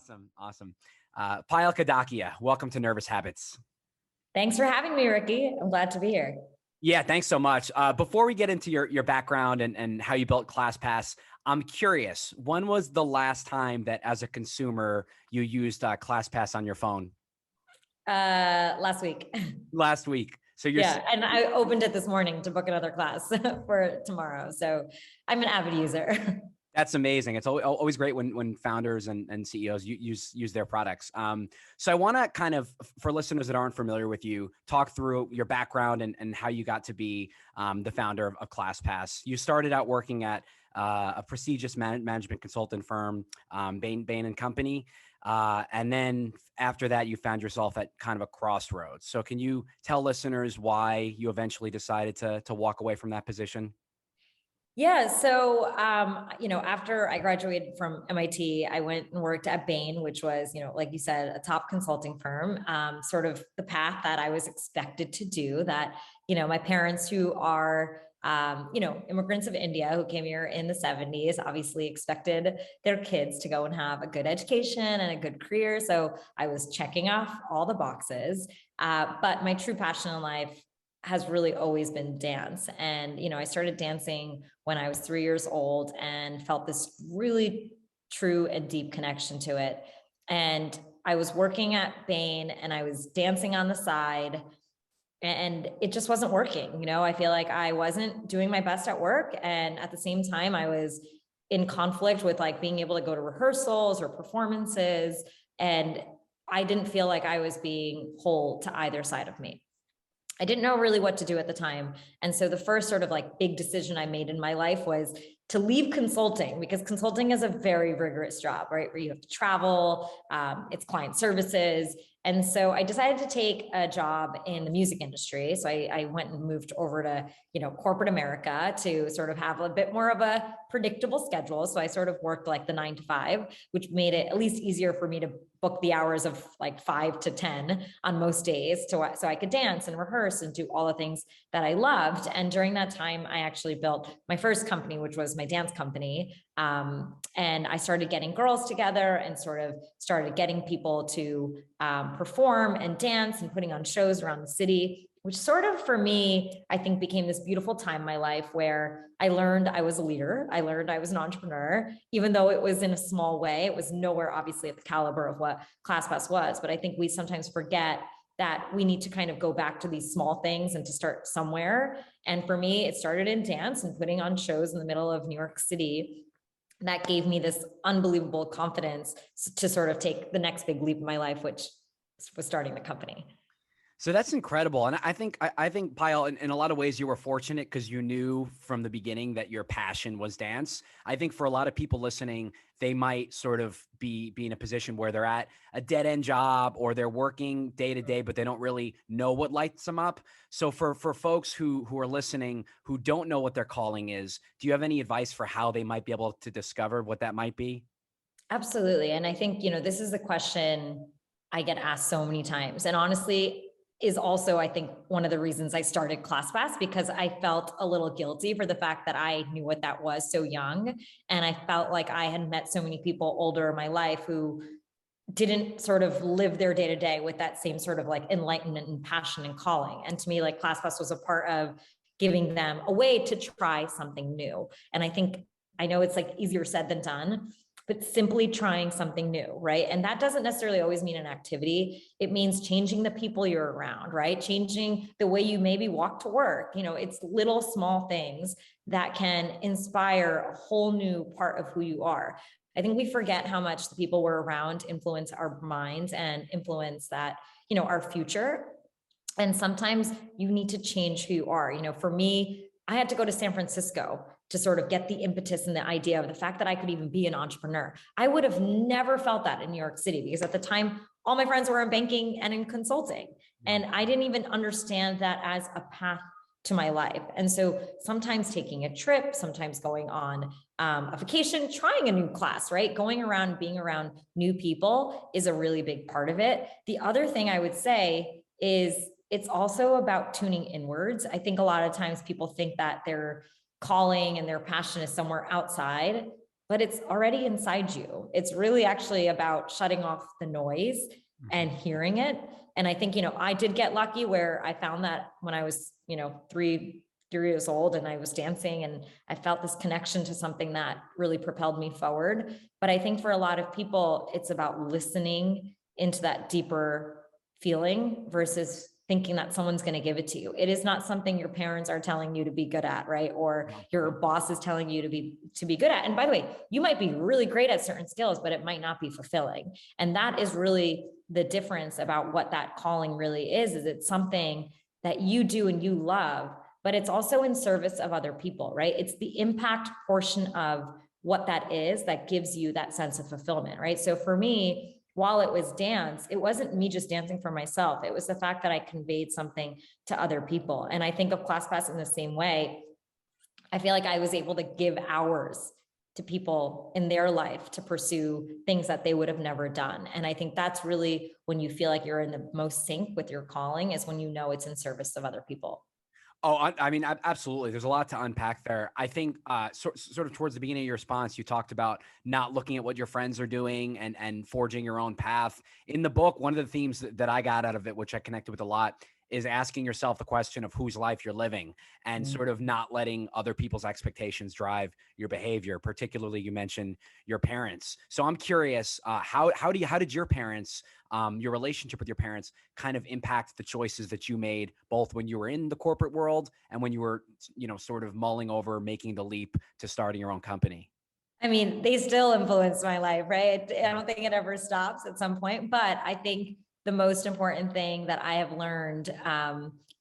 Awesome. Awesome. Payal Kadakia, welcome to Nervous Habits. Thanks for having me, Ricky. I'm glad to be here. Yeah, thanks so much. Before we get into your background and how you built ClassPass, I'm curious, when was the last time that as a consumer you used ClassPass on your phone? Last week. Last week. So you're Yeah, and I opened it this morning to book another class for tomorrow. So I'm an avid user. That's amazing. It's always great when founders and CEOs use their products. So I want to kind of, for listeners that aren't familiar with you, talk through your background and how you got to be the founder of ClassPass. You started out working at a prestigious management consultant firm, Bain and Company. And then after that, you found yourself at kind of a crossroads. So can you tell listeners why you eventually decided to walk away from that position? Yeah. So, after I graduated from MIT, I went and worked at Bain, which was, like you said, a top consulting firm, sort of the path that I was expected to do that, my parents who are, immigrants of India who came here in the 70s, obviously expected their kids to go and have a good education and a good career. So I was checking off all the boxes. But my true passion in life has really always been dance. And, I started dancing when I was 3 years old and felt this really true and deep connection to it. And I was working at Bain and I was dancing on the side and it just wasn't working. I feel like I wasn't doing my best at work. And at the same time, I was in conflict with like being able to go to rehearsals or performances. And I didn't feel like I was being whole to either side of me. I didn't know really what to do at the time. And so the first sort of like big decision I made in my life was to leave consulting, because consulting is a very rigorous job, right? Where you have to travel, it's client services. And so I decided to take a job in the music industry. So I went and moved over to, corporate America to sort of have a bit more of a predictable schedule. So I sort of worked like the 9 to 5, which made it at least easier for me to book the hours of like 5 to 10 on most days so I could dance and rehearse and do all the things that I loved. And during that time, I actually built my first company, which was my dance company. And I started getting girls together and sort of started getting people to perform and dance and putting on shows around the city, which sort of for me, I think became this beautiful time in my life where I learned I was a leader. I learned I was an entrepreneur, even though it was in a small way. It was nowhere obviously at the caliber of what ClassPass was, but I think we sometimes forget that we need to kind of go back to these small things and to start somewhere. And for me, it started in dance and putting on shows in the middle of New York City. That gave me this unbelievable confidence to sort of take the next big leap in my life, which was starting the company. So that's incredible. And I think Payal, in a lot of ways, you were fortunate because you knew from the beginning that your passion was dance. I think for a lot of people listening, they might sort of be in a position where they're at a dead end job or they're working day to day, but they don't really know what lights them up. So for folks who are listening, who don't know what their calling is, do you have any advice for how they might be able to discover what that might be? Absolutely. And I think, this is the question I get asked so many times. And honestly, is also, I think, one of the reasons I started ClassPass, because I felt a little guilty for the fact that I knew what that was so young. And I felt like I had met so many people older in my life who didn't sort of live their day to day with that same sort of like enlightenment and passion and calling. And to me, like ClassPass was a part of giving them a way to try something new. And I know it's like easier said than done, but simply trying something new, right? And that doesn't necessarily always mean an activity. It means changing the people you're around, right? Changing the way you maybe walk to work. It's little small things that can inspire a whole new part of who you are. I think we forget how much the people we're around influence our minds and influence that, our future. And sometimes you need to change who you are. For me, I had to go to San Francisco to sort of get the impetus and the idea of the fact that I could even be an entrepreneur. I would have never felt that in New York City, because at the time, all my friends were in banking and in consulting. And I didn't even understand that as a path to my life. And so sometimes taking a trip, sometimes going on a vacation, trying a new class, right? Going around, being around new people is a really big part of it. The other thing I would say is it's also about tuning inwards. I think a lot of times people think that their calling and their passion is somewhere outside, but it's already inside you. It's really actually about shutting off the noise and hearing it. And I think, I did get lucky where I found that when I was, 3 years old and I was dancing and I felt this connection to something that really propelled me forward. But I think for a lot of people, it's about listening into that deeper feeling versus thinking that someone's going to give it to you. It is not something your parents are telling you to be good at, right? Or your boss is telling you to be good at. And by the way, you might be really great at certain skills, but it might not be fulfilling. And that is really the difference about what that calling really is it's something that you do and you love, but it's also in service of other people, right? It's the impact portion of what that is that gives you that sense of fulfillment, right? So for me, while it was dance, it wasn't me just dancing for myself. It was the fact that I conveyed something to other people. And I think of ClassPass in the same way. I feel like I was able to give hours to people in their life to pursue things that they would have never done. And I think that's really when you feel like you're in the most sync with your calling, is when you know it's in service of other people. Oh, I mean, absolutely. There's a lot to unpack there. I think sort of towards the beginning of your response, you talked about not looking at what your friends are doing and forging your own path. In the book, one of the themes that I got out of it, which I connected with a lot, is asking yourself the question of whose life you're living and sort of not letting other people's expectations drive your behavior. Particularly, you mentioned your parents. So I'm curious, how did your parents, your relationship with your parents, kind of impact the choices that you made, both when you were in the corporate world and when you were, sort of mulling over making the leap to starting your own company? I mean, they still influence my life, right? I don't think it ever stops at some point, but I think the most important thing that I have learned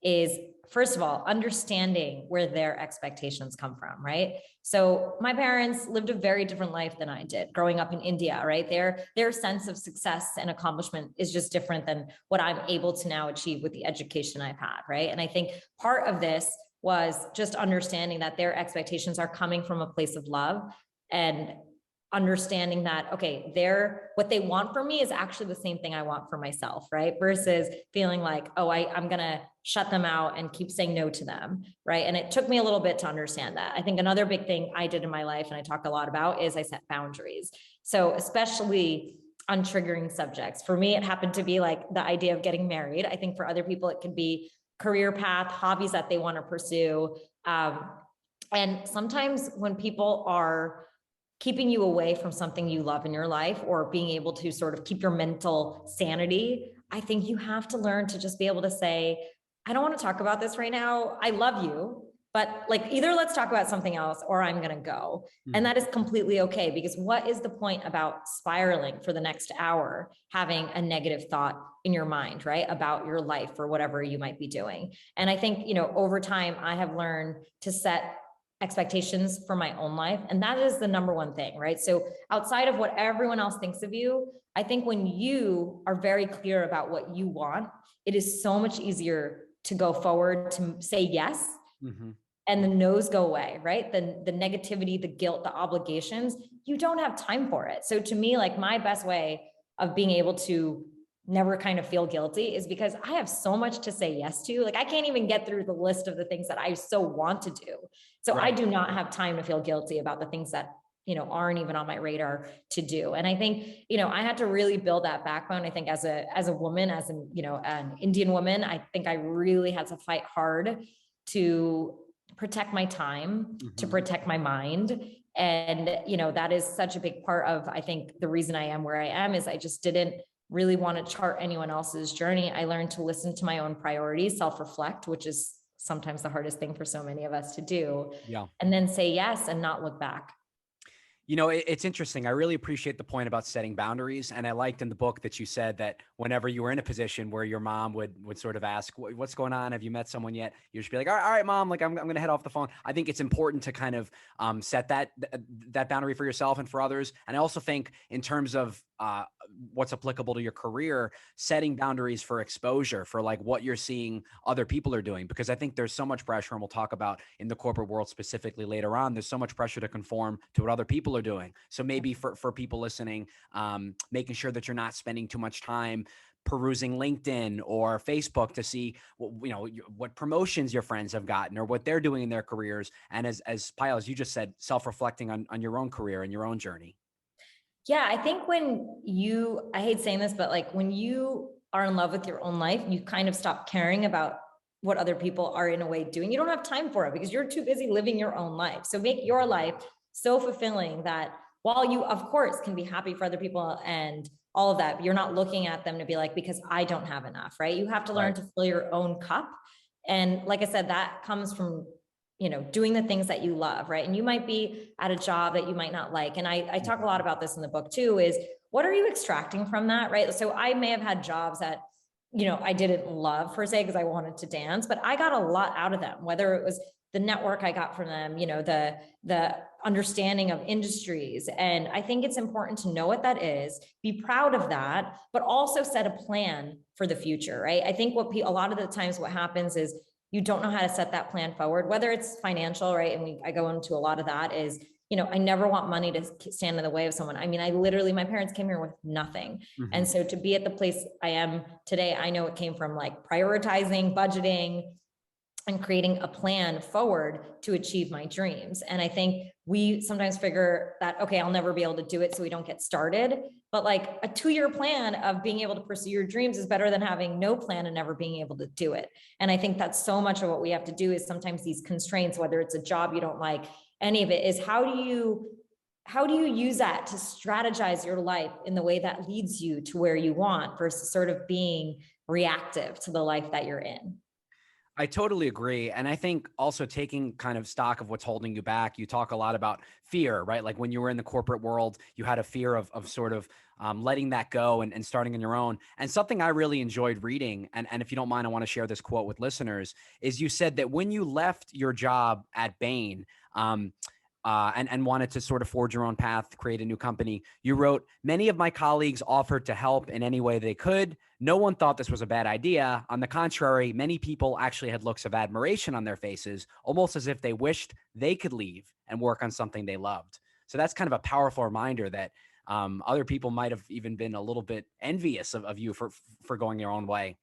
is, first of all, understanding where their expectations come from, right? So my parents lived a very different life than I did growing up in India, right? Their sense of success and accomplishment is just different than what I'm able to now achieve with the education I've had, right? And I think part of this was just understanding that their expectations are coming from a place of love, and understanding that, okay, what they want from me is actually the same thing I want for myself, right? Versus feeling like, oh, I'm going to shut them out and keep saying no to them, right? And it took me a little bit to understand that. I think another big thing I did in my life, and I talk a lot about, is I set boundaries. So especially on triggering subjects. For me, it happened to be like the idea of getting married. I think for other people, it can be career path, hobbies that they want to pursue. And sometimes when people are keeping you away from something you love in your life, or being able to sort of keep your mental sanity, I think you have to learn to just be able to say, I don't want to talk about this right now. I love you, but like, either let's talk about something else or I'm going to go. And that is completely okay, because what is the point about spiraling for the next hour, having a negative thought in your mind, right? About your life or whatever you might be doing. And I think, over time, I have learned to set expectations for my own life. And that is the number one thing, right? So outside of what everyone else thinks of you, I think when you are very clear about what you want, it is so much easier to go forward, to say yes, and the no's go away, right? The negativity, the guilt, the obligations, you don't have time for it. So to me, like, my best way of being able to never kind of feel guilty is because I have so much to say yes to. Like, I can't even get through the list of the things that I so want to do. So right. I do not have time to feel guilty about the things that, aren't even on my radar to do. And I think, I had to really build that backbone. I think as a woman, as an Indian woman, I think I really had to fight hard to protect my time, to protect my mind. And, that is such a big part of, I think, the reason I am where I am, is I just didn't really want to chart anyone else's journey. I learned to listen to my own priorities, self-reflect, which is sometimes the hardest thing for so many of us to do. Yeah. And then say yes and not look back. It's interesting. I really appreciate the point about setting boundaries. And I liked in the book that you said that whenever you were in a position where your mom would sort of ask, what's going on? Have you met someone yet? You should be like, all right, mom, like I'm going to head off the phone. I think it's important to kind of set that boundary for yourself and for others. And I also think in terms of what's applicable to your career, setting boundaries for exposure, for like what you're seeing other people are doing, because I think there's so much pressure, and we'll talk about in the corporate world specifically later on, there's so much pressure to conform to what other people are doing. So maybe for people listening, making sure that you're not spending too much time perusing LinkedIn or Facebook to see what promotions your friends have gotten or what they're doing in their careers. And as Payal, as you just said, self-reflecting on your own career and your own journey. Yeah, I think I hate saying this, but like when you are in love with your own life, you kind of stop caring about what other people are in a way doing. You don't have time for it because you're too busy living your own life. So make your life so fulfilling that while you, of course, can be happy for other people and all of that, you're not looking at them to be like, because I don't have enough, right? You have to learn to fill your own cup. And like I said, that comes from doing the things that you love, right? And you might be at a job that you might not like. And I talk a lot about this in the book too, is what are you extracting from that, right? So I may have had jobs that, I didn't love per se because I wanted to dance, but I got a lot out of them, whether it was the network I got from them, the understanding of industries. And I think it's important to know what that is, be proud of that, but also set a plan for the future, right? I think a lot of the times what happens is you don't know how to set that plan forward, whether it's financial, right? And I go into a lot of that is, I never want money to stand in the way of someone. I mean, my parents came here with nothing. Mm-hmm. And so to be at the place I am today, I know it came from like prioritizing, budgeting, and creating a plan forward to achieve my dreams. And I think we sometimes figure that, okay, I'll never be able to do it, so we don't get started. But like a 2-year plan of being able to pursue your dreams is better than having no plan and never being able to do it. And I think that's so much of what we have to do is sometimes these constraints, whether it's a job you don't like, any of it, is how do you use that to strategize your life in the way that leads you to where you want versus sort of being reactive to the life that you're in. I totally agree. And I think also taking kind of stock of what's holding you back, you talk a lot about fear, right? Like when you were in the corporate world, you had a fear of sort of letting that go and starting on your own. And something I really enjoyed reading, and if you don't mind, I want to share this quote with listeners, is you said that when you left your job at Bain, and wanted to sort of forge your own path, create a new company, you wrote, "Many of my colleagues offered to help in any way they could. No one thought this was a bad idea. On the contrary, many people actually had looks of admiration on their faces, almost as if they wished they could leave and work on something they loved." So that's kind of a powerful reminder that other people might have even been a little bit envious of you for going your own way.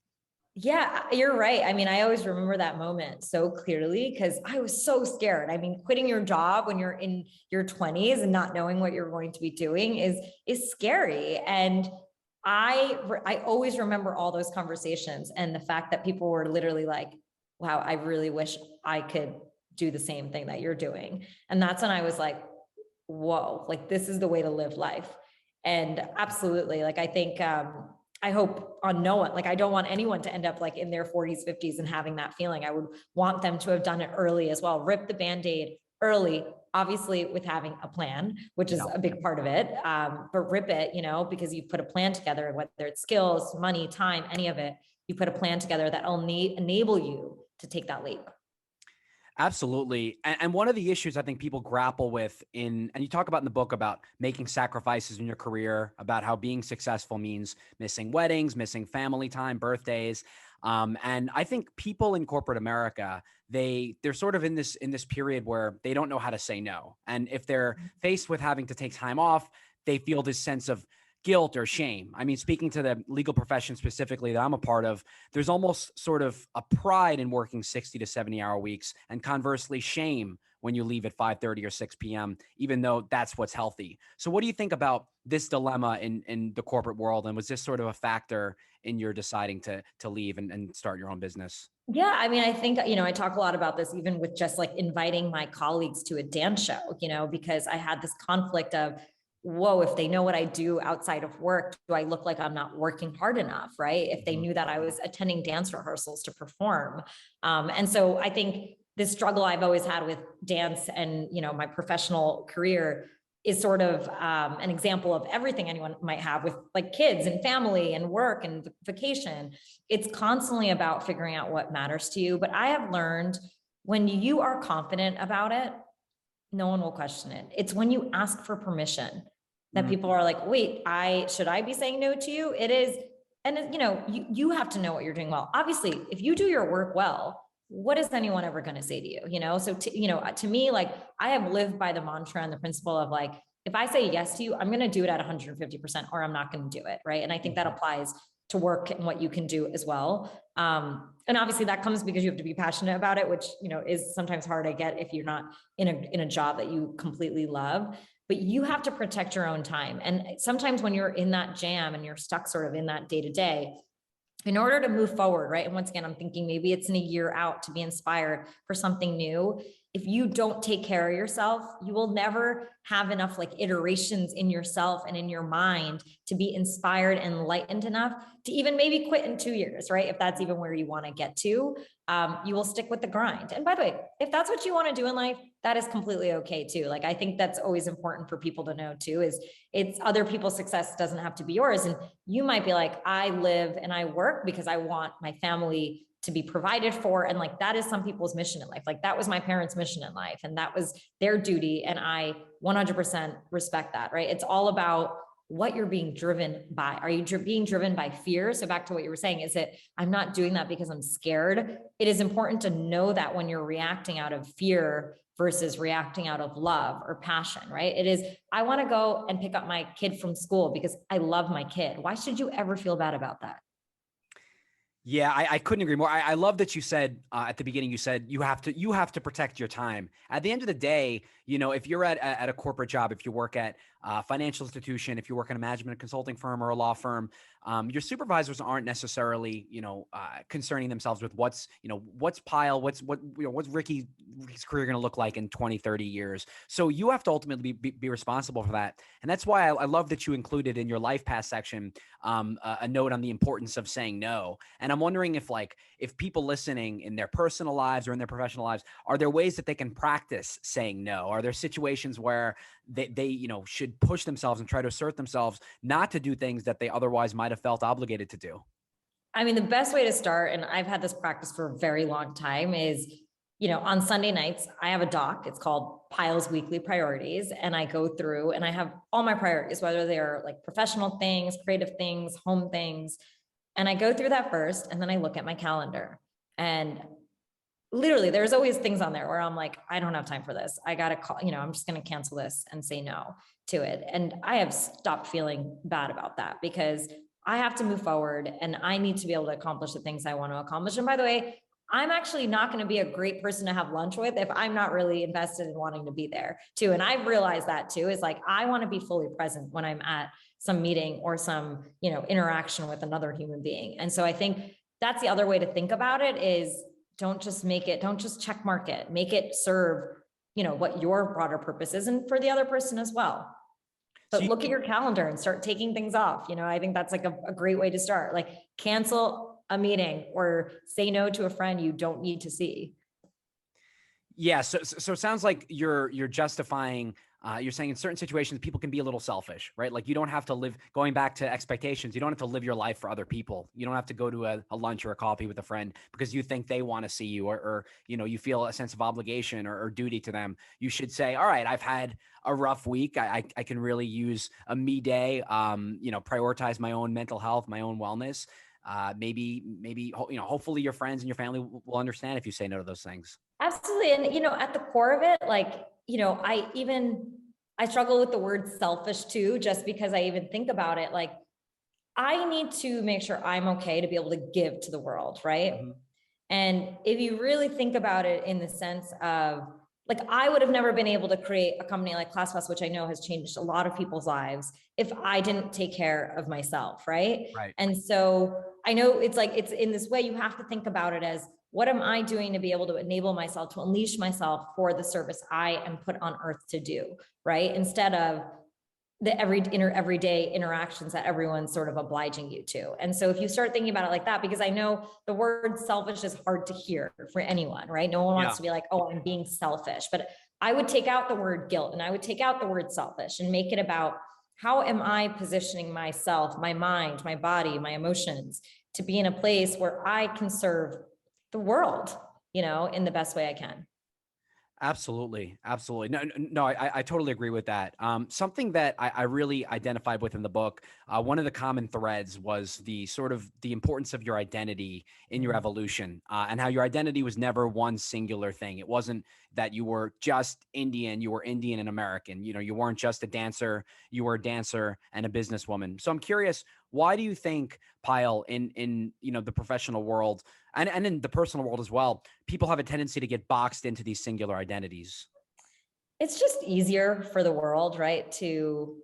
Yeah, you're right. I mean, I always remember that moment so clearly because I was so scared. I mean, quitting your job when you're in your 20s and not knowing what you're going to be doing is scary. And I always remember all those conversations and the fact that people were literally like, wow, I really wish I could do the same thing that you're doing. And that's when I was like, whoa, like this is the way to live life. And absolutely, like I think I hope on no one, like I don't want anyone to end up like in their 40s, 50s and having that feeling. I would want them to have done it early as well. Rip the Band-Aid early, obviously with having a plan, which is a big part of it. But rip it, because you put a plan together, whether it's skills, money, time, any of it, you put a plan together that'll enable you to take that leap. Absolutely. And one of the issues I think people grapple with and you talk about in the book about making sacrifices in your career, about how being successful means missing weddings, missing family time, birthdays. And I think people in corporate America, they're sort of in this period where they don't know how to say no. And if they're faced with having to take time off, they feel this sense of guilt or shame. I mean, speaking to the legal profession specifically that I'm a part of, there's almost sort of a pride in working 60 to 70-hour weeks, and conversely shame when you leave at 5:30 or 6 p.m., even though that's what's healthy. So what do you think about this dilemma in the corporate world? And was this sort of a factor in your deciding to leave and start your own business? Yeah, I mean, I think, I talk a lot about this even with just like inviting my colleagues to a dance show, because I had this conflict of, whoa, if they know what I do outside of work, do I look like I'm not working hard enough, right? If they knew that I was attending dance rehearsals to perform. And so I think this struggle I've always had with dance and, my professional career is sort of an example of everything anyone might have with like kids and family and work and vacation. It's constantly about figuring out what matters to you. But I have learned when you are confident about it, no one will question it. It's when you ask for permission that people are like, wait, should I be saying no to you? It is. And you have to know what you're doing well. Obviously, if you do your work well, what is anyone ever going to say to you? So to me, like I have lived by the mantra and the principle of like, if I say yes to you, I'm going to do it at 150% or I'm not going to do it. Right. And I think that applies to work and what you can do as well. And obviously that comes because you have to be passionate about it, which, is sometimes hard to get if you're not in a job that you completely love, but you have to protect your own time. And sometimes when you're in that jam and you're stuck sort of in that day to day, in order to move forward, right? And once again, I'm thinking maybe it's in a year out to be inspired for something new. If you don't take care of yourself, you will never have enough iterations in yourself and in your mind to be inspired and enlightened enough to even maybe quit in 2 years, right? If that's even where you want to get to, you will stick with the grind. And by the way, if that's what you want to do in life, that is completely okay too. I think that's always important for people to know too, is it's other people's success doesn't have to be yours. And you might be like, I live and I work because I want my family to be provided for. And that is some people's mission in life. That was my parents' mission in life. And that was their duty. And I 100% respect that, right? It's all about what you're being driven by. Are you being driven by fear? So back to what you were saying, is it, I'm not doing that because I'm scared. It is important to know that when you're reacting out of fear versus reacting out of love or passion, right? It is, I want to go and pick up my kid from school because I love my kid. Why should you ever feel bad about that? Yeah, I couldn't agree more. I love that you said at the beginning, you said you have to protect your time. At the end of the day, if you're at a corporate job, if you work at a financial institution, if you work in a management consulting firm or a law firm, your supervisors aren't necessarily, concerning themselves with what's Payal, what's Ricky's career going to look like in 20, 30 years. So you have to ultimately be responsible for that. And that's why I love that you included in your life path section a note on the importance of saying no. And I'm wondering if people listening in their personal lives or in their professional lives, are there ways that they can practice saying no? Are there situations where they should push themselves and try to assert themselves not to do things that they otherwise might have felt obligated to do? I mean, the best way to start, and I've had this practice for a very long time, is, on Sunday nights, I have a doc. It's called Payal's Weekly Priorities. And I go through and I have all my priorities, whether they're professional things, creative things, home things. And I go through that first, and then I look at my calendar. And literally, there's always things on there where I'm like, I don't have time for this. I got to call, I'm just going to cancel this and say no to it. And I have stopped feeling bad about that because I have to move forward and I need to be able to accomplish the things I want to accomplish. And by the way, I'm actually not going to be a great person to have lunch with if I'm not really invested in wanting to be there too. And I've realized that too, is I want to be fully present when I'm at some meeting or some, interaction with another human being. And so I think that's the other way to think about it, is don't just check mark it, make it serve, what your broader purpose is and for the other person as well. But look at your calendar and start taking things off. I think that's a great way to start. Cancel a meeting or say no to a friend you don't need to see. Yeah. So it sounds like you're justifying, you're saying in certain situations, people can be a little selfish, right? You don't have to live, going back to expectations, you don't have to live your life for other people. You don't have to go to a lunch or a coffee with a friend because you think they want to see you or you feel a sense of obligation or duty to them. You should say, all right, I've had a rough week. I can really use a me day, prioritize my own mental health, my own wellness. Maybe, hopefully your friends and your family will understand if you say no to those things. Absolutely. And, at the core of it, I struggle with the word selfish too, just because I even think about it. I need to make sure I'm okay to be able to give to the world. Right. Mm-hmm. And if you really think about it in the sense of I would have never been able to create a company like ClassPass, which I know has changed a lot of people's lives, if I didn't take care of myself. Right. And so I know it's in this way, you have to think about it as, what am I doing to be able to enable myself, to unleash myself for the service I am put on earth to do, right? Instead of the everyday interactions that everyone's sort of obliging you to. And so if you start thinking about it like that, because I know the word selfish is hard to hear for anyone, right? No one wants to be like, oh, I'm being selfish. But I would take out the word guilt and I would take out the word selfish and make it about, how am I positioning myself, my mind, my body, my emotions to be in a place where I can serve the world, in the best way I can. Absolutely. No, I totally agree with that. Something that I really identified with in the book, one of the common threads was the importance of your identity in your evolution, and how your identity was never one singular thing. It wasn't that you were just Indian, you were Indian and American. You know, you weren't just a dancer, you were a dancer and a businesswoman. So I'm curious, why do you think, Payal, in you know, the professional world and in the personal world as well, people have a tendency to get boxed into these singular identities? It's just easier for the world, right, to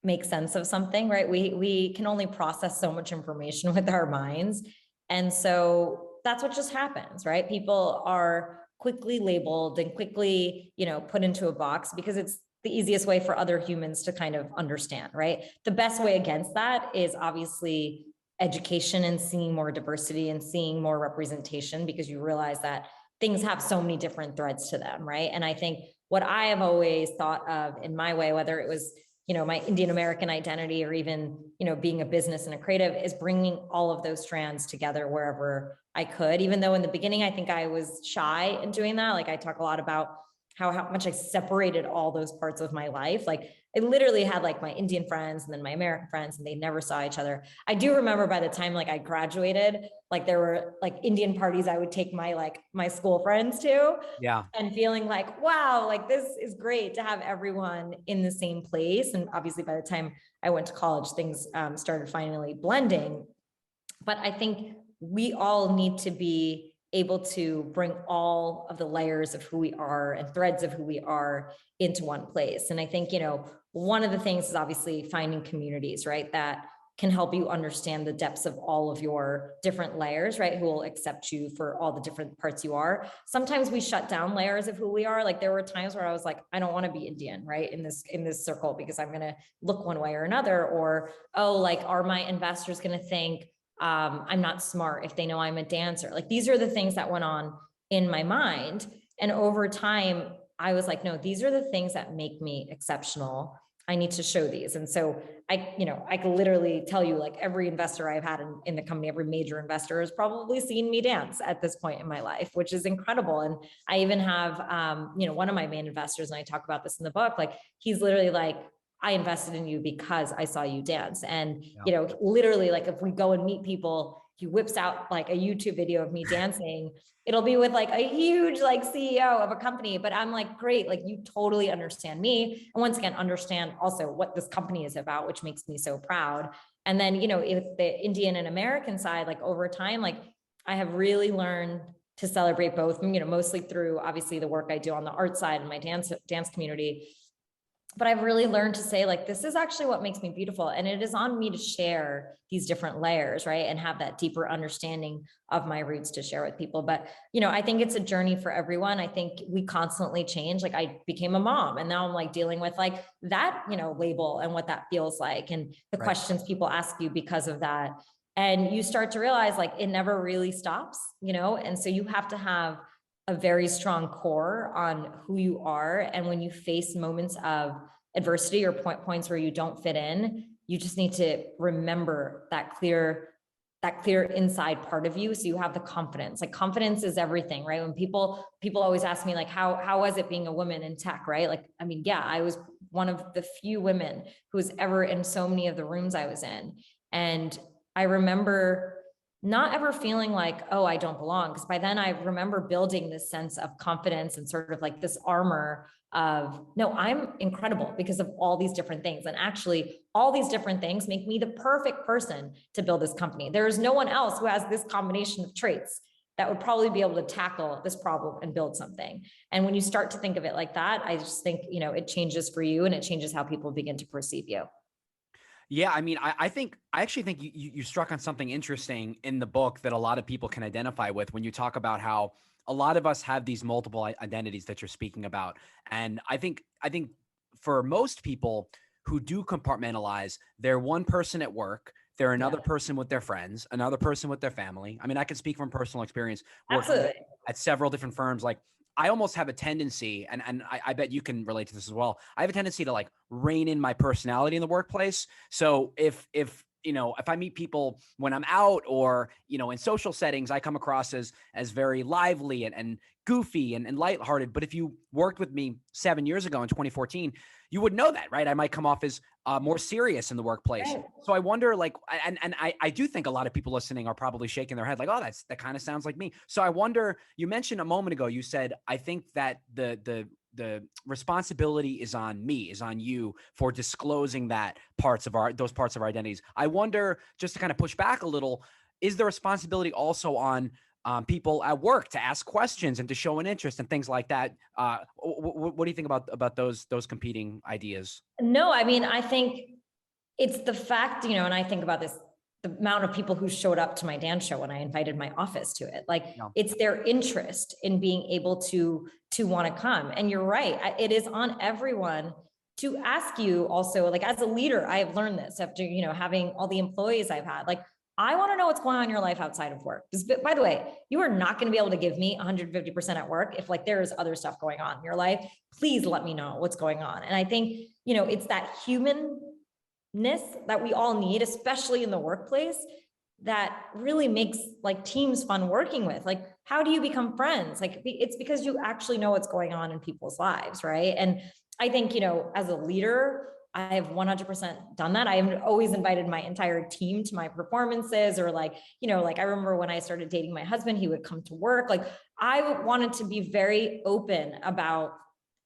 make sense of something, right? We can only process so much information with our minds. And so that's what just happens, right? People are quickly labeled and quickly, you know, put into a box because it's the easiest way for other humans to kind of understand, right? The best way against that is obviously education and seeing more diversity and seeing more representation, because you realize that things have so many different threads to them, right? And I think what I have always thought of in my way, whether it was, you know, my Indian American identity or even, you know, being a business and a creative, is bringing all of those strands together wherever I could. Even though in the beginning, I think I was shy in doing that. Like I talk a lot about how much I separated all those parts of my life. Like I literally had like my Indian friends and then my American friends, and they never saw each other. I do remember by the time like I graduated, like there were like Indian parties I would take my school friends to, Yeah. and feeling like, wow, like this is great to have everyone in the same place. And obviously by the time I went to college, things started finally blending. But I think we all need to be able to bring all of the layers of who we are and threads of who we are into one place. And I think, you know, one of the things is obviously finding communities, right, that can help you understand the depths of all of your different layers, right, who will accept you for all the different parts you are. Sometimes we shut down layers of who we are. Like there were times where I was like, I don't want to be Indian, right, in this circle, because I'm going to look one way or another. Or, oh, like, are my investors going to think I'm not smart if they know I'm a dancer? Like these are the things that went on in my mind. And over time, I was like, no, these are the things that make me exceptional. I need to show these. And so I can literally tell you, like every investor I've had in the company, every major investor has probably seen me dance at this point in my life, which is incredible. And I even have, one of my main investors, and I talk about this in the book, like he's literally like, I invested in you because I saw you dance. And, literally, like if we go and meet people, he whips out like a YouTube video of me dancing. It'll be with like a huge like CEO of a company, but I'm like, great, like you totally understand me. And once again, understand also what this company is about, which makes me so proud. And then, if the Indian and American side, like over time, like I have really learned to celebrate both, mostly through obviously the work I do on the art side and my dance community. But I've really learned to say, like, this is actually what makes me beautiful. And it is on me to share these different layers, right? And have that deeper understanding of my roots to share with people. But, I think it's a journey for everyone. I think we constantly change. Like I became a mom and now I'm like dealing with like that, label and what that feels like. And the questions people ask you because of that. And you start to realize like it never really stops, and so you have to have a very strong core on who you are. And when you face moments of adversity or points where you don't fit in, you just need to remember that clear inside part of you. So you have the confidence. Like confidence is everything, right? When people always ask me like, how was it being a woman in tech, right? Like, I mean, yeah, I was one of the few women who was ever in so many of the rooms I was in. And I remember not ever feeling like, oh, I don't belong. Because by then I remember building this sense of confidence and sort of like this armor of, no, I'm incredible because of all these different things. And actually all these different things make me the perfect person to build this company. There's no one else who has this combination of traits that would probably be able to tackle this problem and build something. And when you start to think of it like that, I just think, it changes for you and it changes how people begin to perceive you. Yeah, I mean, I actually think you struck on something interesting in the book that a lot of people can identify with when you talk about how a lot of us have these multiple identities that you're speaking about. And I think for most people who do compartmentalize, they're one person at work, they're another person with their friends, another person with their family. I mean, I can speak from personal experience working at several different firms. Like I almost have a tendency, and I bet you can relate to this as well. I have a tendency to like rein in my personality in the workplace. So if I meet people when I'm out or, in social settings, I come across as very lively and goofy and lighthearted. But if you worked with me 7 years ago in 2014, you would know that, right? I might come off as more serious in the workplace. Right. So I wonder, like, and I do think a lot of people listening are probably shaking their head like, oh, that kind of sounds like me. So I wonder, you mentioned a moment ago, you said, I think that the responsibility is on me, is on you for disclosing those parts of our identities. I wonder, just to kind of push back a little, is the responsibility also on people at work to ask questions and to show an interest and things like that? What do you think about those competing ideas? No, I mean, I think it's the fact, and I think about this, the amount of people who showed up to my dance show when I invited my office to it. Like, No. it's their interest in being able to want to come. And you're right. It is on everyone to ask you also, like, as a leader, I have learned this after, having all the employees I've had, like, I want to know what's going on in your life outside of work. Because, by the way, you are not going to be able to give me 150% at work if, like, there is other stuff going on in your life. Please let me know what's going on. And I think, it's that humanness that we all need, especially in the workplace, that really makes, like, teams fun working with. Like, how do you become friends? Like, it's because you actually know what's going on in people's lives, right? And I think, as a leader, I have 100% done that. I have always invited my entire team to my performances, or like, like, I remember when I started dating my husband, he would come to work. Like, I wanted to be very open about,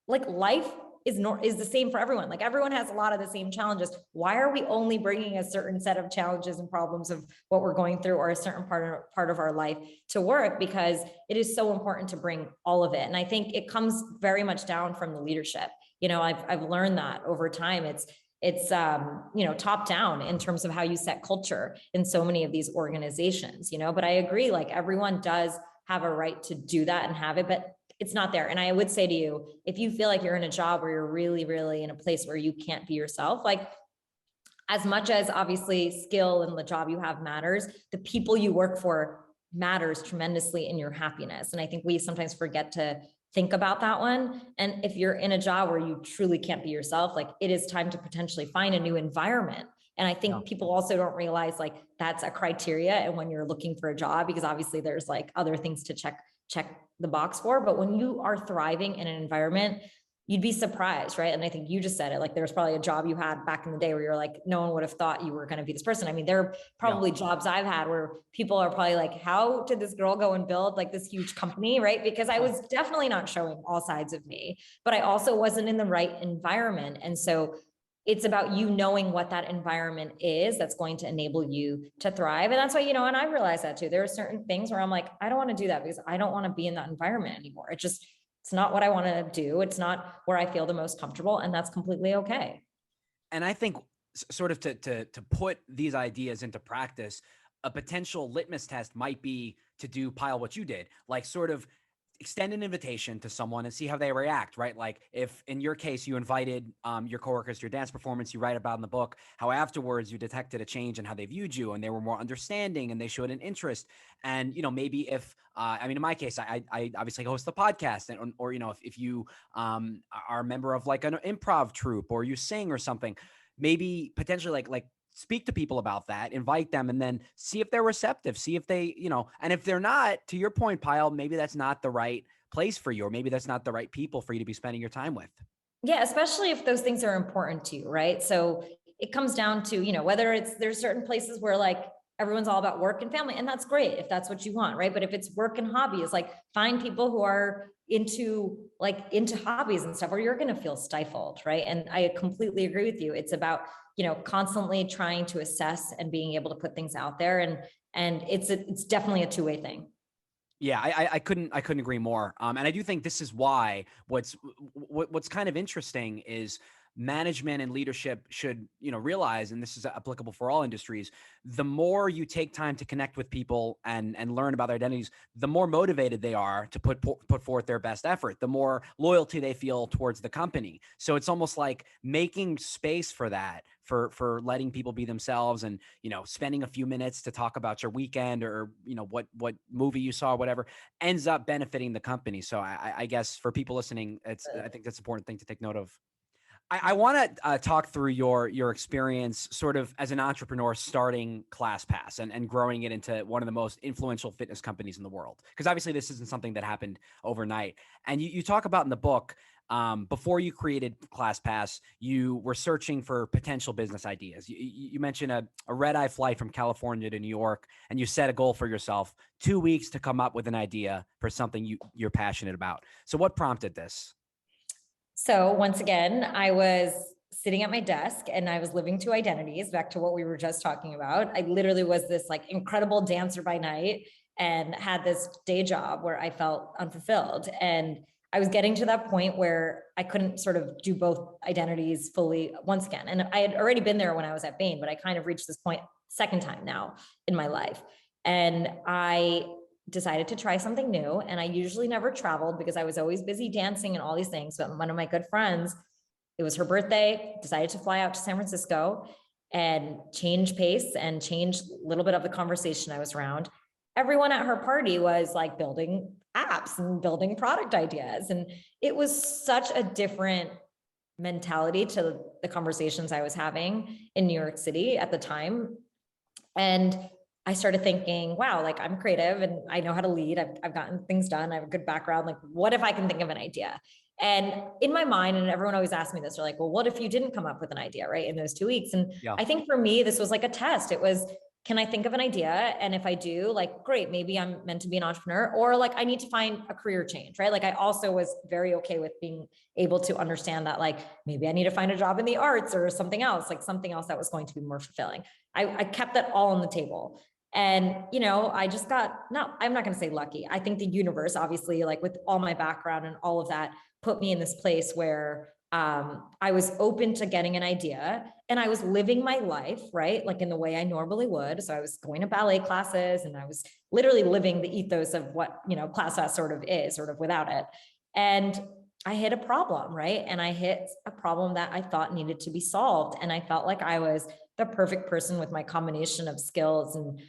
like, life is the same for everyone. Like, everyone has a lot of the same challenges. Why are we only bringing a certain set of challenges and problems of what we're going through, or a certain part of our life to work? Because it is so important to bring all of it. And I think it comes very much down from the leadership. I've learned that over time. It's top down in terms of how you set culture in so many of these organizations, but I agree, like, everyone does have a right to do that and have it, but it's not there. And I would say to you, if you feel like you're in a job where you're really, really in a place where you can't be yourself, like, as much as obviously skill and the job you have matters, the people you work for matters tremendously in your happiness. And I think we sometimes forget to think about that one. And if you're in a job where you truly can't be yourself, like, it is time to potentially find a new environment. And I think people also don't realize, like, that's a criteria. And when you're looking for a job, because obviously there's, like, other things to check the box for, but when you are thriving in an environment, you'd be surprised, right? And I think you just said it, like, there's probably a job you had back in the day where you're like, no one would have thought you were going to be this person. I mean, there are probably jobs I've had where people are probably like, how did this girl go and build, like, this huge company, right? Because I was definitely not showing all sides of me, but I also wasn't in the right environment. And so it's about you knowing what that environment is that's going to enable you to thrive. And that's why, and I realize that too. There are certain things where I'm like, I don't want to do that because I don't want to be in that environment anymore. It's not what I want to do. It's not where I feel the most comfortable, and that's completely okay. And I think sort of to put these ideas into practice, a potential litmus test might be to do, Payal, what you did, like, sort of extend an invitation to someone and see how they react, right? Like, if in your case, you invited your coworkers to your dance performance, you write about in the book how afterwards you detected a change in how they viewed you, and they were more understanding and they showed an interest. And, maybe if, I mean, in my case, I obviously host the podcast, and, or, if you are a member of, like, an improv troupe, or you sing or something, maybe potentially like speak to people about that, invite them, and then see if they're receptive, see if they, and if they're not, to your point, Payal, maybe that's not the right place for you, or maybe that's not the right people for you to be spending your time with. Yeah, especially if those things are important to you, right? So it comes down to, whether there's certain places where, like, everyone's all about work and family, and that's great if that's what you want, right? But if it's work and hobbies, like, find people who are into hobbies and stuff, or you're going to feel stifled, right? And I completely agree with you. It's about, constantly trying to assess and being able to put things out there, and it's definitely a two-way thing. Yeah, I couldn't agree more. And I do think this is why what's kind of interesting is management and leadership should, realize, and this is applicable for all industries, the more you take time to connect with people and learn about their identities, the more motivated they are to put forth their best effort, the more loyalty they feel towards the company. So it's almost like making space for that, for letting people be themselves, and, spending a few minutes to talk about your weekend, or, what movie you saw, or whatever, ends up benefiting the company. So I guess for people listening, I think that's an important thing to take note of. I want to talk through your experience sort of as an entrepreneur starting ClassPass and growing it into one of the most influential fitness companies in the world. Because obviously this isn't something that happened overnight. And you talk about in the book, before you created ClassPass, you were searching for potential business ideas. You mentioned a red-eye flight from California to New York, and you set a goal for yourself, 2 weeks to come up with an idea for something you're passionate about. So what prompted this? So once again, I was sitting at my desk and I was living to identities, back to what we were just talking about. I literally was this like incredible dancer by night and had this day job where I felt unfulfilled. And I was getting to that point where I couldn't sort of do both identities fully once again. And I had already been there when I was at Bain, but I kind of reached this point second time now in my life. And I decided to try something new. And I usually never traveled because I was always busy dancing and all these things. But one of my good friends, it was her birthday, decided to fly out to San Francisco and change pace and change a little bit of the conversation I was around. Everyone at her party was like building apps and building product ideas. And it was such a different mentality to the conversations I was having in New York City at the time. And I started thinking, wow, like I'm creative and I know how to lead. I've gotten things done. I have a good background. Like, what if I can think of an idea? And in my mind, and everyone always asks me this, they're like, well, what if you didn't come up with an idea, right? In those 2 weeks. And Yeah. I think for me, this was like a test. It was, can I think of an idea? And if I do, like, great, maybe I'm meant to be an entrepreneur, or like I need to find a career change, right? Like I also was very okay with being able to understand that, like, maybe I need to find a job in the arts or something else, like something else that was going to be more fulfilling. I kept that all on the table. And, you know, I just got, no, I'm not going to say lucky. I think the universe, obviously, like with all my background and all of that, put me in this place where I was open to getting an idea and I was living my life, right? Like in the way I normally would. So I was going to ballet classes and I was literally living the ethos of what, you know, ClassPass sort of is, sort of without it. And I hit a problem, right? And I hit a problem that I thought needed to be solved. And I felt like I was the perfect person with my combination of skills and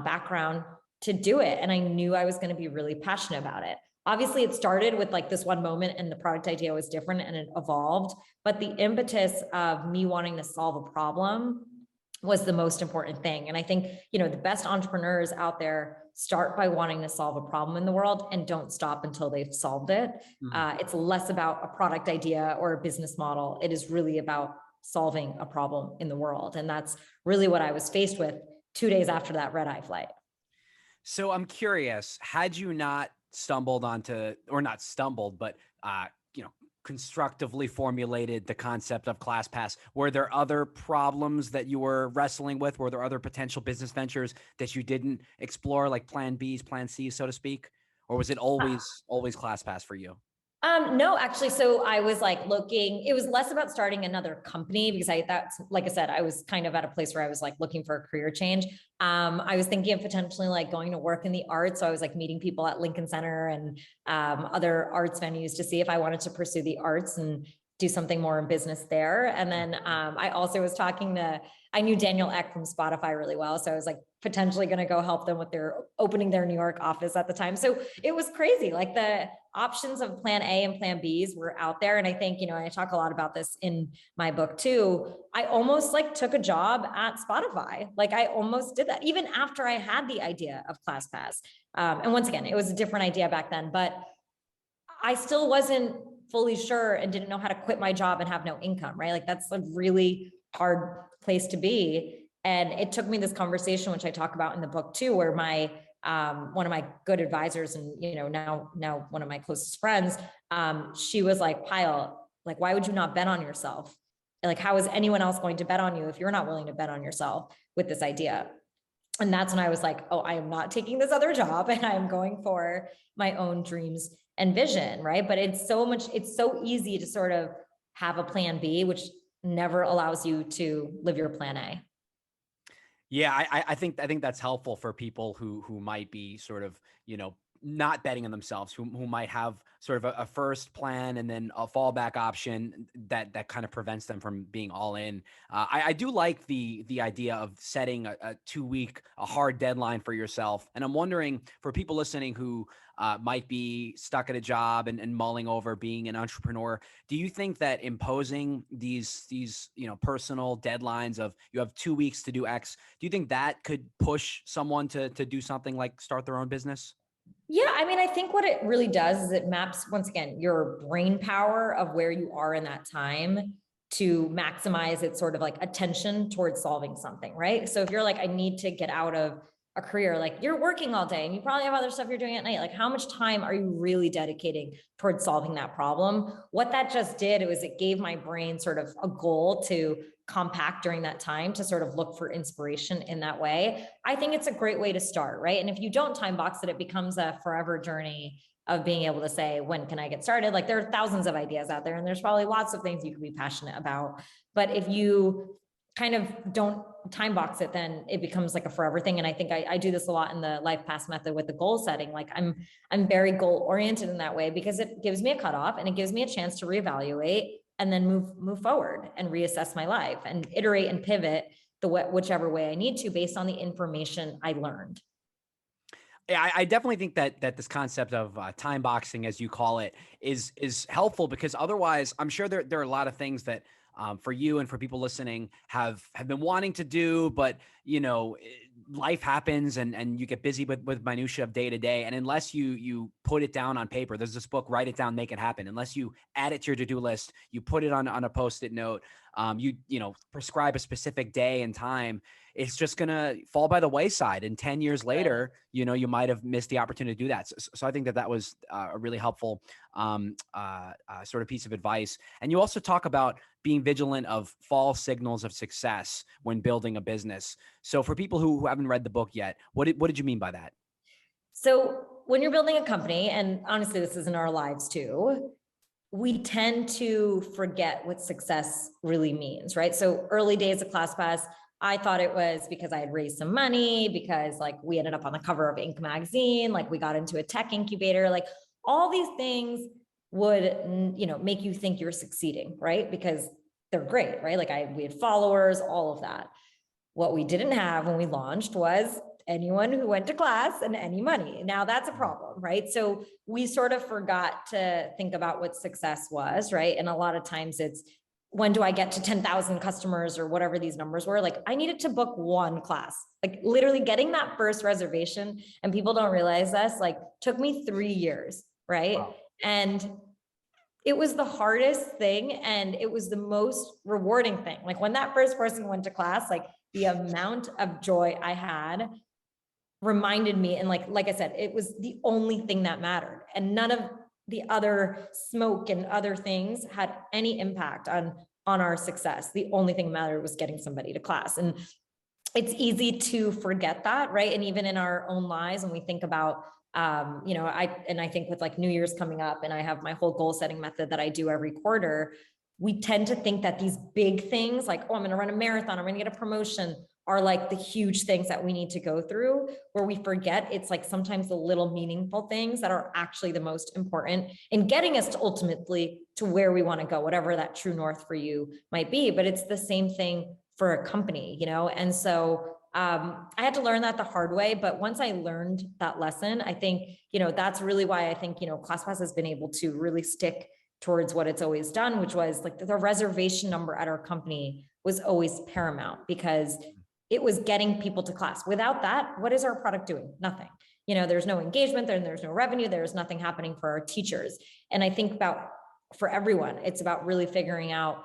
background to do it. And I knew I was going to be really passionate about it. Obviously, it started with like this one moment and the product idea was different and it evolved. But the impetus of me wanting to solve a problem was the most important thing. And I think, you know, the best entrepreneurs out there start by wanting to solve a problem in the world and don't stop until they've solved it. It's less about a product idea or a business model. It is really about solving a problem in the world. And that's really what I was faced with 2 days after that red eye flight. So I'm curious, had you not stumbled onto, or not stumbled, but, you know, constructively formulated the concept of ClassPass, were there other problems that you were wrestling with? Were there other potential business ventures that you didn't explore, like plan Bs, plan Cs, so to speak? Or was it always ClassPass for you? No, actually. So I was like looking, it was less about starting another company because that's, like I said, I was kind of at a place where I was like looking for a career change. I was thinking of potentially like going to work in the arts. So I was like meeting people at Lincoln Center and other arts venues to see if I wanted to pursue the arts and do something more in business there. And then I also was talking to, I knew Daniel Ek from Spotify really well. So I was like potentially going to go help them with their opening their New York office at the time. So it was crazy. Like the options of plan A and plan Bs were out there. And I think, you know, I talk a lot about this in my book too. I almost like took a job at Spotify. Like I almost did that even after I had the idea of ClassPass. And once again, it was a different idea back then, but I still wasn't fully sure and didn't know how to quit my job and have no income, right? Like that's a really hard place to be. And it took me this conversation, which I talk about in the book too, where my one of my good advisors and, you know, now one of my closest friends, she was like, Payal, like, why would you not bet on yourself? Like, how is anyone else going to bet on you if you're not willing to bet on yourself with this idea? And that's when I was like, oh, I am not taking this other job and I'm going for my own dreams and vision, right? But it's so easy to sort of have a plan B, which never allows you to live your plan A. Yeah, I think that's helpful for people who might be sort of, you know, not betting on themselves, who might have sort of a first plan and then a fallback option that kind of prevents them from being all in. I do like the idea of setting a 2 week, a hard deadline for yourself. And I'm wondering, for people listening who might be stuck at a job and mulling over being an entrepreneur, do you think that imposing these personal deadlines of, you have 2 weeks to do X, do you think that could push someone to do something like start their own business? Yeah, I mean, I think what it really does is it maps, once again, your brain power of where you are in that time to maximize its sort of like attention towards solving something, right? So if you're like, I need to get out of a career, like you're working all day and you probably have other stuff you're doing at night, like how much time are you really dedicating towards solving that problem? What that just did was it gave my brain sort of a goal to compact during that time to sort of look for inspiration in that way. I think it's a great way to start, right? And if you don't time box it, it becomes a forever journey of being able to say, when can I get started? Like there are thousands of ideas out there and there's probably lots of things you could be passionate about. But if you kind of don't time box it, then it becomes like a forever thing. And I think I do this a lot in the LifePass method with the goal setting. Like I'm very goal oriented in that way because it gives me a cutoff and it gives me a chance to reevaluate and then move forward and reassess my life and iterate and pivot whichever way I need to based on the information I learned. Yeah, I definitely think that this concept of time boxing, as you call it, is helpful, because otherwise, I'm sure there are a lot of things that for you and for people listening have been wanting to do, but life happens and you get busy with minutia of day to day, and unless you put it down on paper, there's this book, Write It Down, Make It Happen. Unless you add it to your to-do list, you put it on a Post-it note, you prescribe a specific day and time, it's just going to fall by the wayside. And 10 years later, you might have missed the opportunity to do that. So I think that was a really helpful sort of piece of advice. And you also talk about being vigilant of false signals of success when building a business. So for people who haven't read the book yet, what did you mean by that? So when you're building a company, and honestly, this is in our lives too, we tend to forget what success really means, right? So early days of ClassPass, I thought it was because I had raised some money, because like we ended up on the cover of Inc. magazine, like we got into a tech incubator, like all these things would, make you think you're succeeding, right? Because they're great, right? Like we had followers, all of that. What we didn't have when we launched was anyone who went to class and any money. Now that's a problem, right? So we sort of forgot to think about what success was, right? And a lot of times it's, when do I get to 10,000 customers or whatever these numbers were? Like I needed to book one class, like literally getting that first reservation. And people don't realize this, like took me 3 years, right? Wow. And it was the hardest thing. And it was the most rewarding thing. Like when that first person went to class, like the amount of joy I had reminded me. And like I said, it was the only thing that mattered. And none of the other smoke and other things had any impact on our success. The only thing that mattered was getting somebody to class. And it's easy to forget that, right? And even in our own lives, when we think about, I think with like New Year's coming up, and I have my whole goal setting method that I do every quarter, we tend to think that these big things like, oh, I'm going to run a marathon, I'm going to get a promotion, are like the huge things that we need to go through, where we forget it's like sometimes the little meaningful things that are actually the most important in getting us to ultimately to where we want to go, whatever that true north for you might be. But it's the same thing for a company, And so I had to learn that the hard way. But once I learned that lesson, I think, that's really why I think, ClassPass has been able to really stick towards what it's always done, which was like the reservation number at our company was always paramount, because it was getting people to class. Without that, what is our product doing? Nothing. There's no engagement, there's no revenue, there's nothing happening for our teachers. And I think for everyone, it's about really figuring out,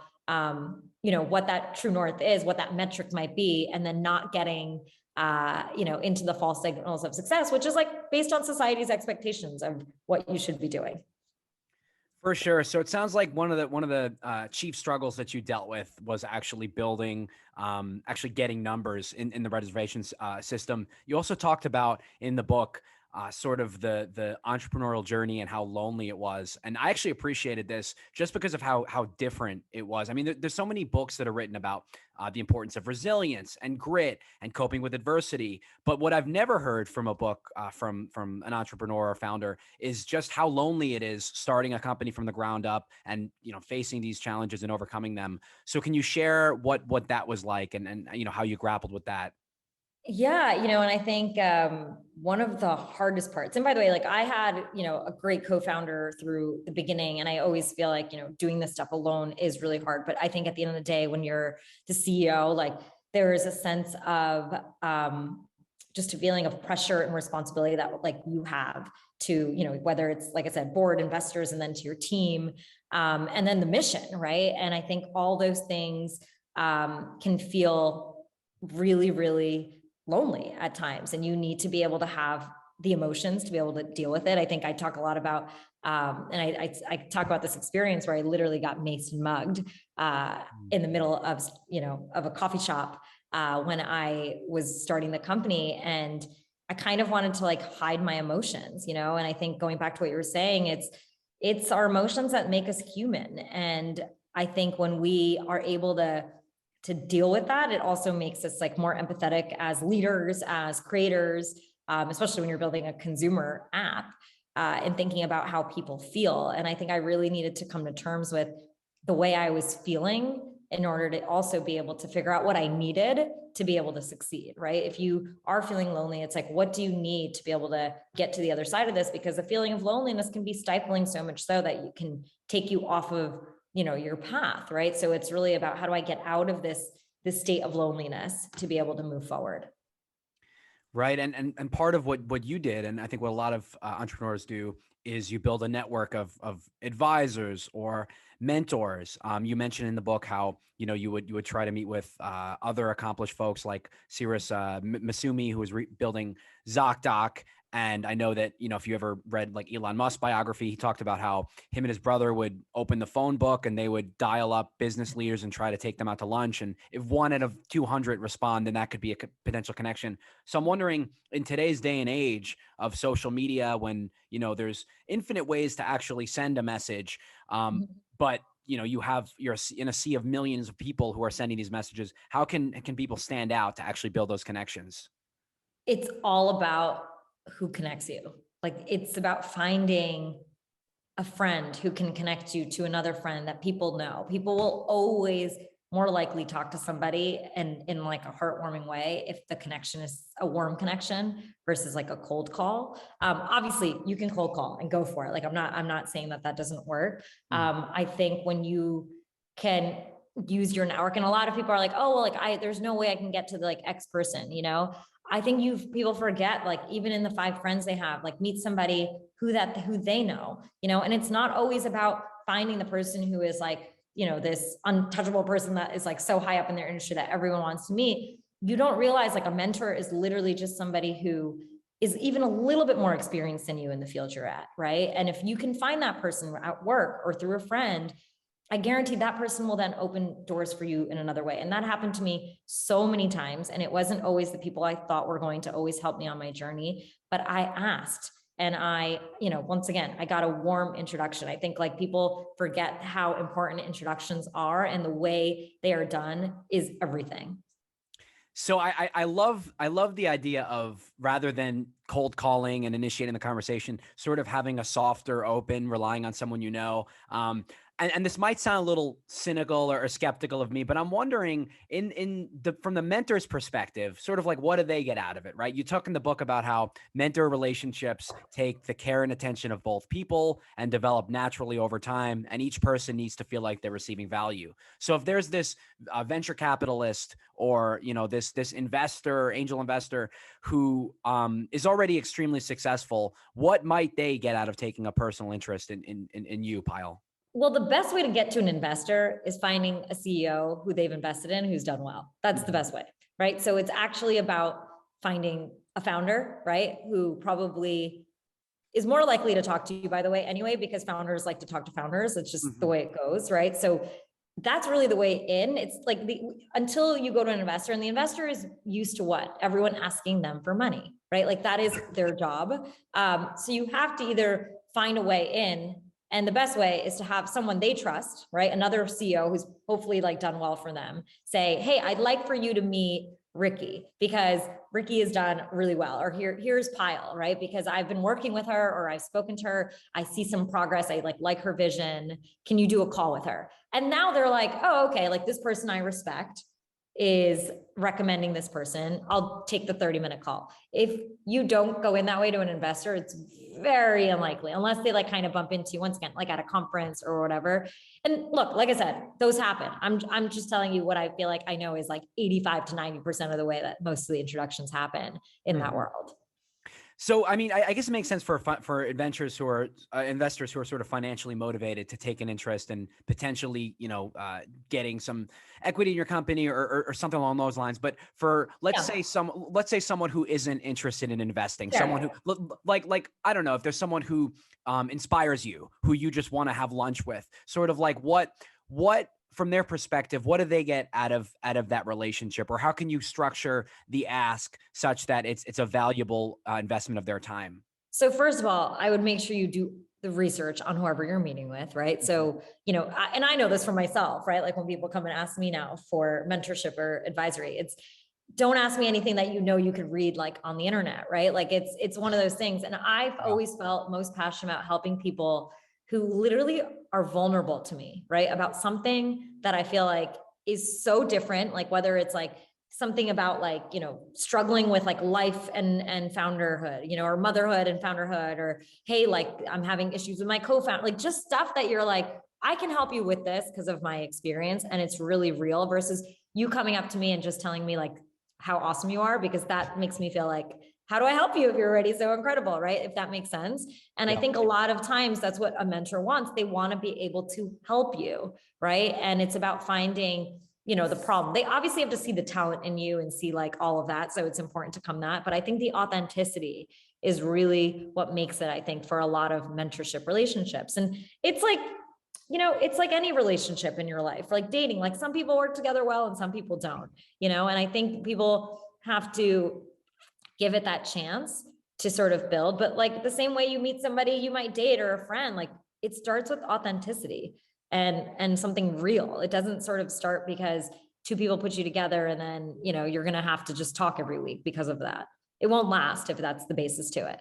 what that true north is, what that metric might be, and then not getting, into the false signals of success, which is like based on society's expectations of what you should be doing. For sure. So it sounds like one of the chief struggles that you dealt with was actually building, actually getting numbers in the reservations system. You also talked about in the book sort of the entrepreneurial journey and how lonely it was. And I actually appreciated this just because of how different it was. I mean, there's so many books that are written about the importance of resilience and grit and coping with adversity. But what I've never heard from a book from an entrepreneur or founder is just how lonely it is starting a company from the ground up and, facing these challenges and overcoming them. So can you share what that was like and how you grappled with that? Yeah, and I think one of the hardest parts, and by the way, like I had, a great co-founder through the beginning, and I always feel like, doing this stuff alone is really hard. But I think at the end of the day, when you're the CEO, like there is a sense of just a feeling of pressure and responsibility that like you have to, whether it's, like I said, board, investors, and then to your team, and then the mission, right? And I think all those things can feel really, really lonely at times, and you need to be able to have the emotions to be able to deal with it. I think I talk a lot about, and I talk about this experience where I literally got maced and mugged in the middle of, of a coffee shop when I was starting the company, and I kind of wanted to like hide my emotions, and I think going back to what you were saying, it's our emotions that make us human. And I think when we are able to deal with that, it also makes us like more empathetic as leaders, as creators, especially when you're building a consumer app and thinking about how people feel. And I think I really needed to come to terms with the way I was feeling in order to also be able to figure out what I needed to be able to succeed, right? If you are feeling lonely, it's like, what do you need to be able to get to the other side of this? Because the feeling of loneliness can be stifling so much so that you can take you off of your path, right? So it's really about how do I get out of this state of loneliness to be able to move forward. Right. And part of what you did, and I think what a lot of entrepreneurs do, is you build a network of advisors or mentors. You mentioned in the book how, you would try to meet with other accomplished folks like Cyrus Masumi, who was building ZocDoc. And I know that, if you ever read like Elon Musk's biography, he talked about how him and his brother would open the phone book and they would dial up business leaders and try to take them out to lunch. And if 1 out of 200 respond, then that could be a potential connection. So I'm wondering, in today's day and age of social media, when, there's infinite ways to actually send a message, but you're in a sea of millions of people who are sending these messages. How can people stand out to actually build those connections? It's all about who connects you. Like it's about finding a friend who can connect you to another friend that people know. People will always more likely talk to somebody and in like a heartwarming way if the connection is a warm connection versus like a cold call. Obviously you can cold call and go for it. Like I'm not saying that doesn't work. I think when you can use your network, and a lot of people are like, oh, well, like there's no way I can get to the like X person, I think people forget, like even in the 5 friends they have, like meet somebody who they know, and it's not always about finding the person who is like, this untouchable person that is like so high up in their industry that everyone wants to meet. You don't realize like a mentor is literally just somebody who is even a little bit more experienced than you in the field you're at, right? And if you can find that person at work or through a friend, I guarantee that person will then open doors for you in another way. And that happened to me so many times. And it wasn't always the people I thought were going to always help me on my journey, but I asked. And I, once again, I got a warm introduction. I think like people forget how important introductions are, and the way they are done is everything. So I love the idea of, rather than cold calling and initiating the conversation, sort of having a softer open, relying on someone and this might sound a little cynical or skeptical of me, but I'm wondering from the mentor's perspective, sort of like, what do they get out of it, right? You talk in the book about how mentor relationships take the care and attention of both people and develop naturally over time. And each person needs to feel like they're receiving value. So if there's this venture capitalist or, this investor, angel investor who is already extremely successful, what might they get out of taking a personal interest in you, Payal? Well, the best way to get to an investor is finding a CEO who they've invested in, who's done well. That's the best way, right? So it's actually about finding a founder, right? Who probably is more likely to talk to you, by the way, anyway, because founders like to talk to founders. It's just the way it goes, right? So that's really the way in. It's like until you go to an investor, and the investor is used to what? Everyone asking them for money, right? Like that is their job. So you have to either find a way in, and the best way is to have someone they trust, right? Another CEO who's hopefully like done well for them say, hey, I'd like for you to meet Ricky because Ricky has done really well, or here's Payal, right? Because I've been working with her, or I've spoken to her. I see some progress. I like her vision. Can you do a call with her? And now they're like, oh, okay, like this person I respect is recommending this person. I'll take the 30-minute call. If you don't go in that way to an investor, it's very unlikely, unless they like kind of bump into you once again, like at a conference or whatever. And look, like I said, those happen. I'm just telling you what I feel like I know is like 85 to 90% of the way that most of the introductions happen in that world. So, I mean, I guess it makes sense for investors who are sort of financially motivated to take an interest in potentially, getting some equity in your company or something along those lines. But for let's say someone who isn't interested in investing, someone who like I don't know, if there's someone who inspires you, who you just want to have lunch with, sort of like what from their perspective, what do they get out of that relationship, or how can you structure the ask such that it's a valuable investment of their time? So first of all, I would make sure you do the research on whoever you're meeting with, right? So, and I know this for myself, right? Like when people come and ask me now for mentorship or advisory, don't ask me anything that you could read like on the internet, right? Like it's one of those things. And I've always felt most passionate about helping people who literally are vulnerable to me, right? About something that I feel like is so different, like whether it's like something about like, struggling with like life and founderhood, or motherhood and founderhood, or, hey, like I'm having issues with my co-founder, like just stuff that you're like, I can help you with this because of my experience. And it's really real versus you coming up to me and just telling me like how awesome you are, because that makes me feel like, how do I help you if you're already so incredible, right? If that makes sense. And I think a lot of times that's what a mentor wants. They want to be able to help you, right? And it's about finding, the problem. They obviously have to see the talent in you and see like all of that. So it's important to come that. But I think the authenticity is really what makes it, I think, for a lot of mentorship relationships. And it's like, it's like any relationship in your life, like dating, like some people work together well and some people don't, and I think people have to give it that chance to sort of build. But like the same way you meet somebody you might date or a friend, like it starts with authenticity and something real. It doesn't sort of start because two people put you together and then, you're going to have to just talk every week because of that. It won't last if that's the basis to it.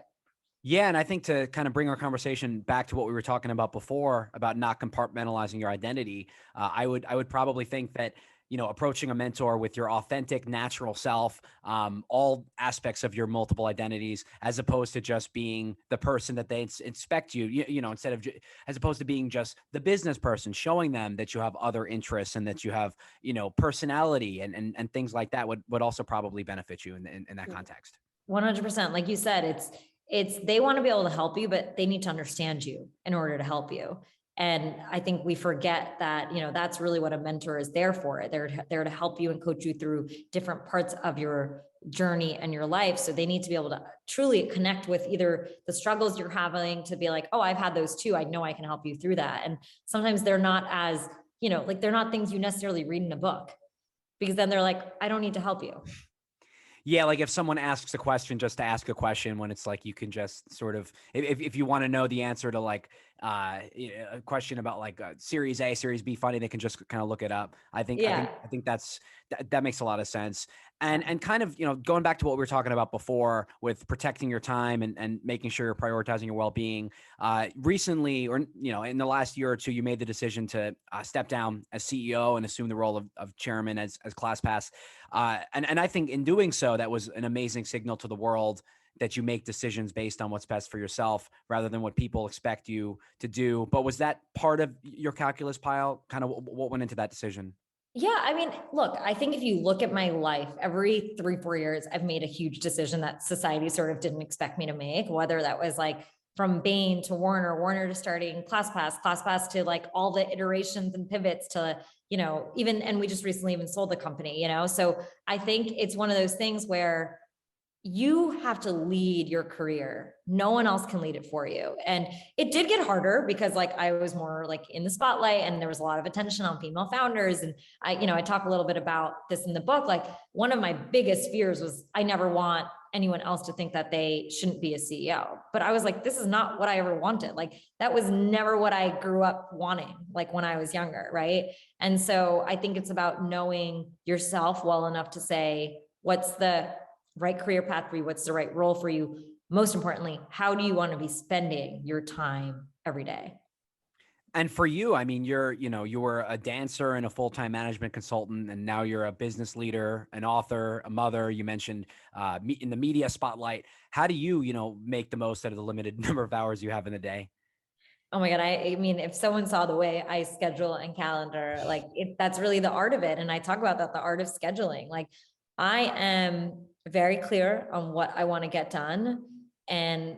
Yeah. And I think to kind of bring our conversation back to what we were talking about before about not compartmentalizing your identity, I would probably think that, approaching a mentor with your authentic, natural self, all aspects of your multiple identities, as opposed to just being the person that they expect you, as opposed to being just the business person, showing them that you have other interests and that you have, personality and things like that would also probably benefit you in that context. 100%. Like you said, they want to be able to help you, but they need to understand you in order to help you. And I think we forget that, that's really what a mentor is there for. They're there to help you and coach you through different parts of your journey and your life. So they need to be able to truly connect with either the struggles you're having to be like, oh, I've had those too. I know I can help you through that. And sometimes they're not as, like they're not things you necessarily read in a book, because then they're like, I don't need to help you. Yeah, like if someone asks a question just to ask a question, when it's like you can just sort of, if you want to know the answer to like a question about like Series A, Series B funding, they can just kind of look it up. I think that makes a lot of sense. And kind of, going back to what we were talking about before with protecting your time and making sure you're prioritizing your well-being, recently, or, in the last year or two, you made the decision to step down as CEO and assume the role of chairman as ClassPass. And I think in doing so, that was an amazing signal to the world that you make decisions based on what's best for yourself rather than what people expect you to do. But was that part of your calculus, Payal? Kind of what went into that decision? Yeah. I mean, look, I think if you look at my life, every 3-4 years, I've made a huge decision that society sort of didn't expect me to make, whether that was like from Bain to Warner to starting ClassPass to like all the iterations and pivots to, and we just recently even sold the company, so I think it's one of those things where you have to lead your career. No one else can lead it for you. And it did get harder because like I was more like in the spotlight and there was a lot of attention on female founders. And I talk a little bit about this in the book. Like one of my biggest fears was I never want anyone else to think that they shouldn't be a CEO. But I was like, this is not what I ever wanted. Like that was never what I grew up wanting, like when I was younger. Right. And so I think it's about knowing yourself well enough to say, what's the right career path for you? What's the right role for you? Most importantly, how do you want to be spending your time every day? And for you, I mean, you were a dancer and a full-time management consultant, and now you're a business leader, an author, a mother. You mentioned in the media spotlight. How do you, make the most out of the limited number of hours you have in the day? Oh my God. I mean, if someone saw the way I schedule and calendar, like that's really the art of it. And I talk about that, the art of scheduling. Like I am very clear on what I want to get done. And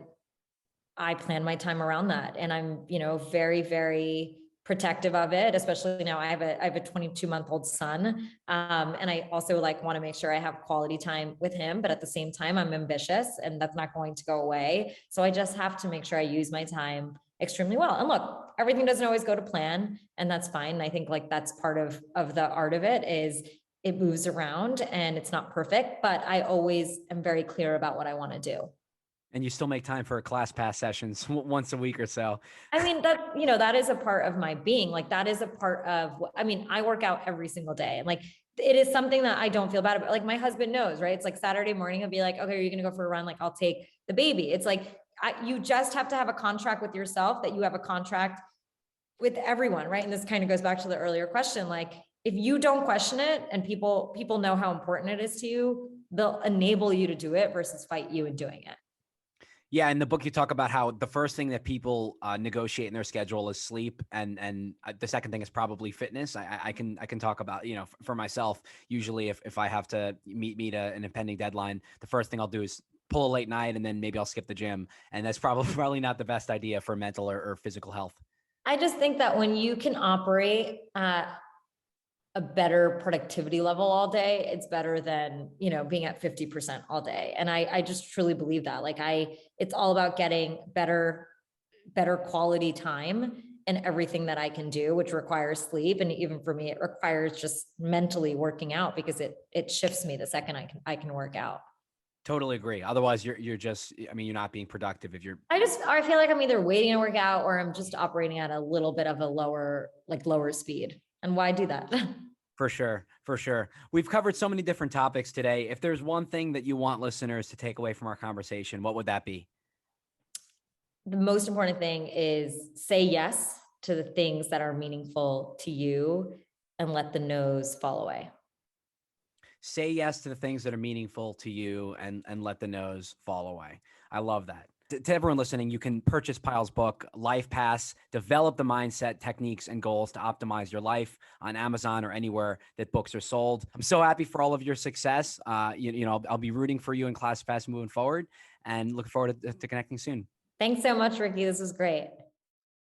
I plan my time around that. And I'm, very, very protective of it, especially now I have a 22-month-old son. And I also want to make sure I have quality time with him, but at the same time, I'm ambitious and that's not going to go away. So I just have to make sure I use my time extremely well. And look, everything doesn't always go to plan, and that's fine. And I think that's part of the art of it is it moves around and it's not perfect, but I always am very clear about what I want to do. And you still make time for ClassPass sessions once a week or so. I mean, that is a part of my being. Like that is a part of I work out every single day. And like, it is something that I don't feel bad about. Like my husband knows, right? It's like Saturday morning, he'll be like, okay, are you going to go for a run? Like I'll take the baby. It's like, you just have to have a contract with yourself that you have a contract with everyone. Right. And this kind of goes back to the earlier question. Like if you don't question it and people know how important it is to you, they'll enable you to do it versus fight you in doing it. Yeah, in the book you talk about how the first thing that people negotiate in their schedule is sleep, and the second thing is probably fitness. I can talk about for myself. Usually, if I have to meet an impending deadline, the first thing I'll do is pull a late night, and then maybe I'll skip the gym, and that's probably not the best idea for mental or physical health. I just think that when you can operate a better productivity level all day, it's better than, being at 50% all day. And I just truly believe that. It's all about getting better quality time and everything that I can do, which requires sleep. And even for me, it requires just mentally working out because it shifts me the second I can work out. Totally agree. Otherwise you're just, you're not being productive if you're. I feel like I'm either waiting to work out or I'm just operating at a little bit of a lower speed. And why do that? For sure. For sure. We've covered so many different topics today. If there's one thing that you want listeners to take away from our conversation, what would that be? The most important thing is say yes to the things that are meaningful to you and let the no's fall away. Say yes to the things that are meaningful to you and let the no's fall away. I love that. To everyone listening, you can purchase Payal's book, LifePass, develop the mindset, techniques, and goals to optimize your life on Amazon or anywhere that books are sold. I'm so happy for all of your success. I'll be rooting for you in ClassPass moving forward and looking forward to connecting soon. Thanks so much, Ricky. This was great.